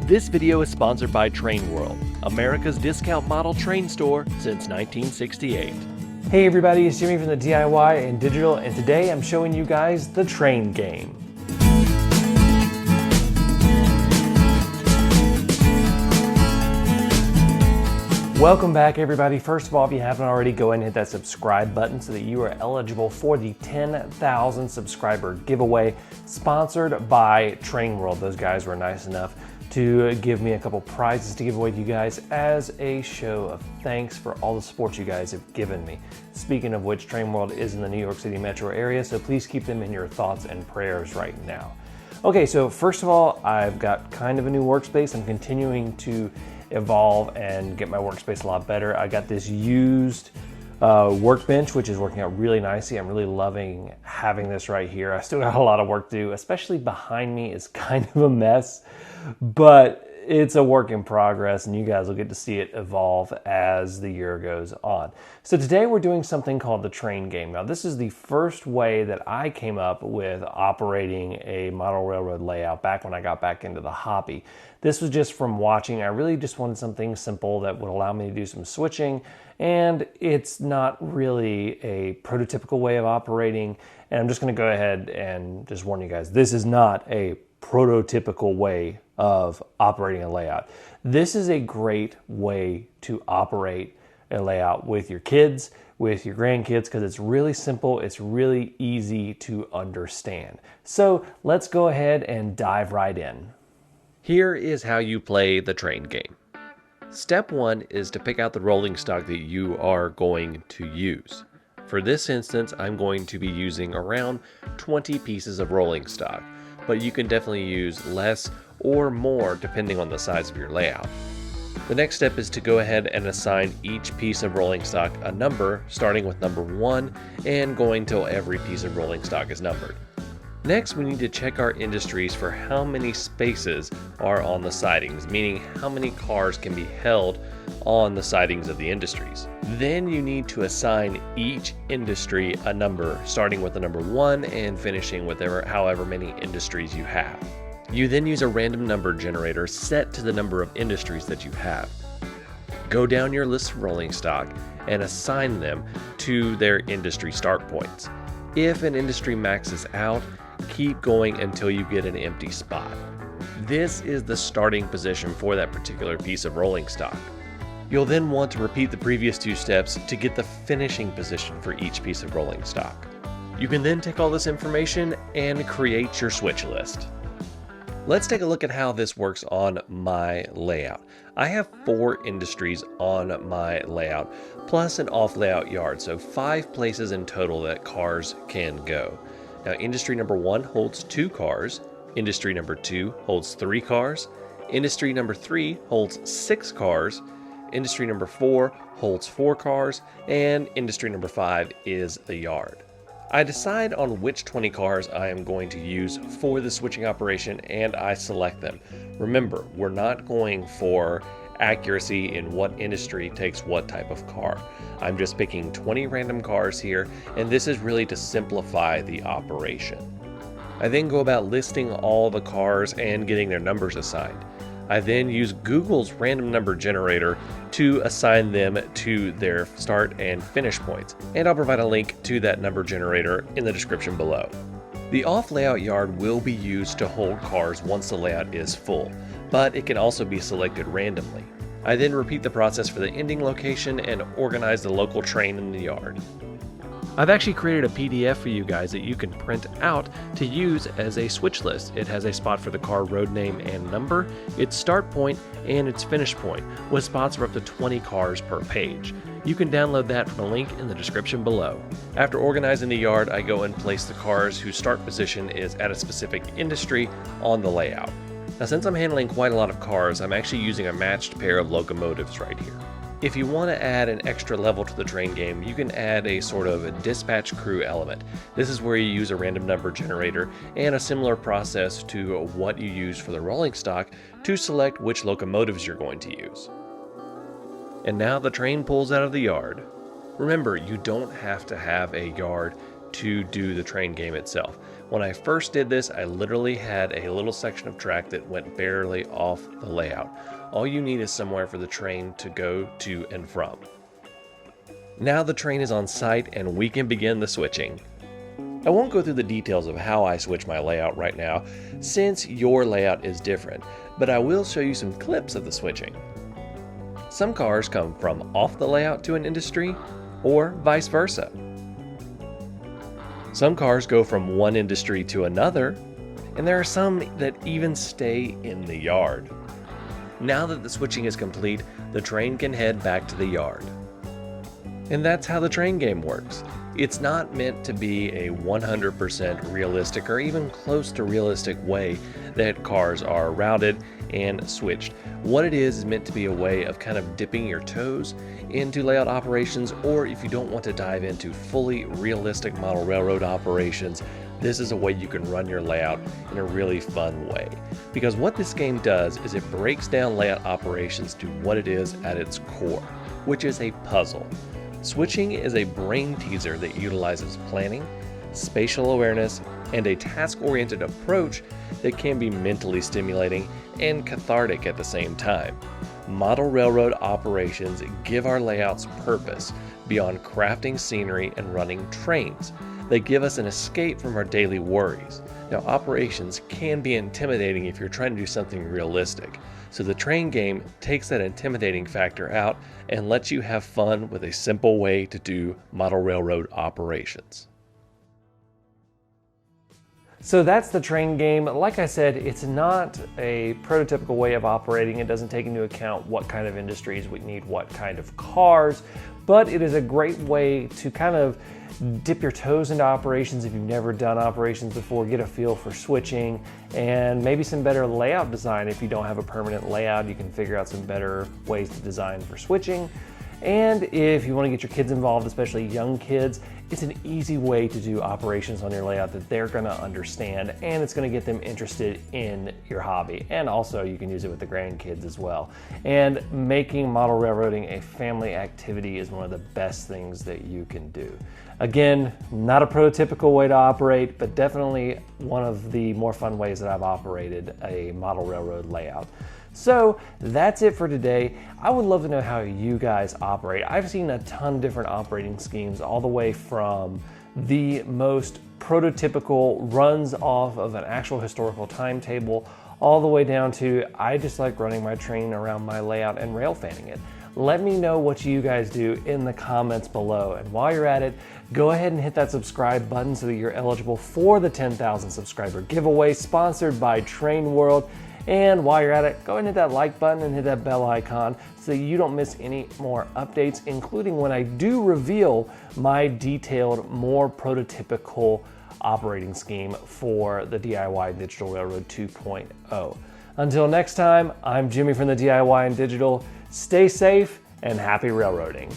This video is sponsored by Train World, America's discount model train store since 1968. Hey everybody, it's Jimmy from the DIY and Digital, and today I'm showing you guys the train game. Welcome back everybody. First of all, if you haven't already, go ahead and hit that subscribe button so that you are eligible for the 10,000 subscriber giveaway sponsored by Train World. Those guys were nice enough to give me a couple prizes to give away to you guys as a show of thanks for all the support you guys have given me. Speaking of which, Train World is in the New York City metro area, so please keep them in your thoughts and prayers right now. Okay, so first of all, I've got kind of a new workspace. I'm continuing to evolve and get my workspace a lot better. I got this used workbench, which is working out really nicely. I'm really loving having this right here. I still got a lot of work to do, especially behind me is kind of a mess, but it's a work in progress and you guys will get to see it evolve as the year goes on. So today we're doing something called the train game. Now this is the first way that I came up with operating a model railroad layout back when I got back into the hobby. This was just from watching. I really just wanted something simple that would allow me to do some switching, and it's not really a prototypical way of operating. And I'm just going to go ahead and just warn you guys, this is not a prototypical way of operating a layout. This is a great way to operate a layout with your kids, with your grandkids, because it's really simple, it's really easy to understand. So let's go ahead and dive right in. Here is how you play the train game. Step 1 is to pick out the rolling stock that you are going to use. For this instance, I'm going to be using around 20 pieces of rolling stock, but you can definitely use less or more depending on the size of your layout. The next step is to go ahead and assign each piece of rolling stock a number, starting with number 1 and going till every piece of rolling stock is numbered. Next, we need to check our industries for how many spaces are on the sidings, meaning how many cars can be held on the sidings of the industries. Then you need to assign each industry a number, starting with the number 1 and finishing with however many industries you have. You then use a random number generator set to the number of industries that you have. Go down your list of rolling stock and assign them to their industry start points. If an industry maxes out, keep going until you get an empty spot. This is the starting position for that particular piece of rolling stock. You'll then want to repeat the previous 2 steps to get the finishing position for each piece of rolling stock. You can then take all this information and create your switch list. Let's take a look at how this works on my layout. I have 4 industries on my layout, plus an off layout yard, so 5 places in total that cars can go. Now, industry number 1 holds 2 cars, industry number 2 holds 3 cars, industry number 3 holds 6 cars, industry number 4 holds 4 cars, and industry number 5 is the yard. I decide on which 20 cars I am going to use for the switching operation and I select them. Remember, we're not going for accuracy in what industry takes what type of car. I'm just picking 20 random cars here, and this is really to simplify the operation. I then go about listing all the cars and getting their numbers assigned. I then use Google's random number generator to assign them to their start and finish points, and I'll provide a link to that number generator in the description below. The off layout yard will be used to hold cars once the layout is full, but it can also be selected randomly. I then repeat the process for the ending location and organize the local train in the yard. I've actually created a PDF for you guys that you can print out to use as a switch list. It has a spot for the car road name and number, its start point, and its finish point, with spots for up to 20 cars per page. You can download that from a link in the description below. After organizing the yard, I go and place the cars whose start position is at a specific industry on the layout. Now, since I'm handling quite a lot of cars, I'm actually using a matched pair of locomotives right here. If you want to add an extra level to the train game, you can add a sort of a dispatch crew element. This is where you use a random number generator and a similar process to what you use for the rolling stock to select which locomotives you're going to use. And now the train pulls out of the yard. Remember, you don't have to have a yard to do the train game itself. When I first did this, I literally had a little section of track that went barely off the layout. All you need is somewhere for the train to go to and from. Now the train is on site and we can begin the switching. I won't go through the details of how I switch my layout right now, since your layout is different, but I will show you some clips of the switching. Some cars come from off the layout to an industry, or vice versa. Some cars go from one industry to another, and there are some that even stay in the yard. Now that the switching is complete, the train can head back to the yard. And that's how the train game works. It's not meant to be a 100% realistic or even close to realistic way that cars are routed and switched. What it is meant to be a way of kind of dipping your toes into layout operations, or if you don't want to dive into fully realistic model railroad operations, this is a way you can run your layout in a really fun way. Because what this game does is it breaks down layout operations to what it is at its core, which is a puzzle. Switching is a brain teaser that utilizes planning, spatial awareness, and a task-oriented approach that can be mentally stimulating and cathartic at the same time. Model railroad operations give our layouts purpose beyond crafting scenery and running trains. They give us an escape from our daily worries. Now, operations can be intimidating if you're trying to do something realistic. So the train game takes that intimidating factor out and lets you have fun with a simple way to do model railroad operations. So that's the train game. Like I said, it's not a prototypical way of operating. It doesn't take into account what kind of industries we need, what kind of cars, but it is a great way to kind of dip your toes into operations if you've never done operations before, get a feel for switching, and maybe some better layout design. If you don't have a permanent layout, you can figure out some better ways to design for switching. And if you want to get your kids involved, especially young kids, it's an easy way to do operations on your layout that they're going to understand, and it's going to get them interested in your hobby. And also you can use it with the grandkids as well. And making model railroading a family activity is one of the best things that you can do. Again, not a prototypical way to operate, but definitely one of the more fun ways that I've operated a model railroad layout. So that's it for today. I would love to know how you guys operate. I've seen a ton of different operating schemes, all the way from the most prototypical runs off of an actual historical timetable, all the way down to I just like running my train around my layout and rail fanning it. Let me know what you guys do in the comments below. And while you're at it, go ahead and hit that subscribe button so that you're eligible for the 10,000 subscriber giveaway sponsored by Train World. And while you're at it, go ahead and hit that like button and hit that bell icon so that you don't miss any more updates, including when I do reveal my detailed, more prototypical operating scheme for the DIY Digital Railroad 2.0. Until next time, I'm Jimmy from the DIY and Digital. Stay safe and happy railroading.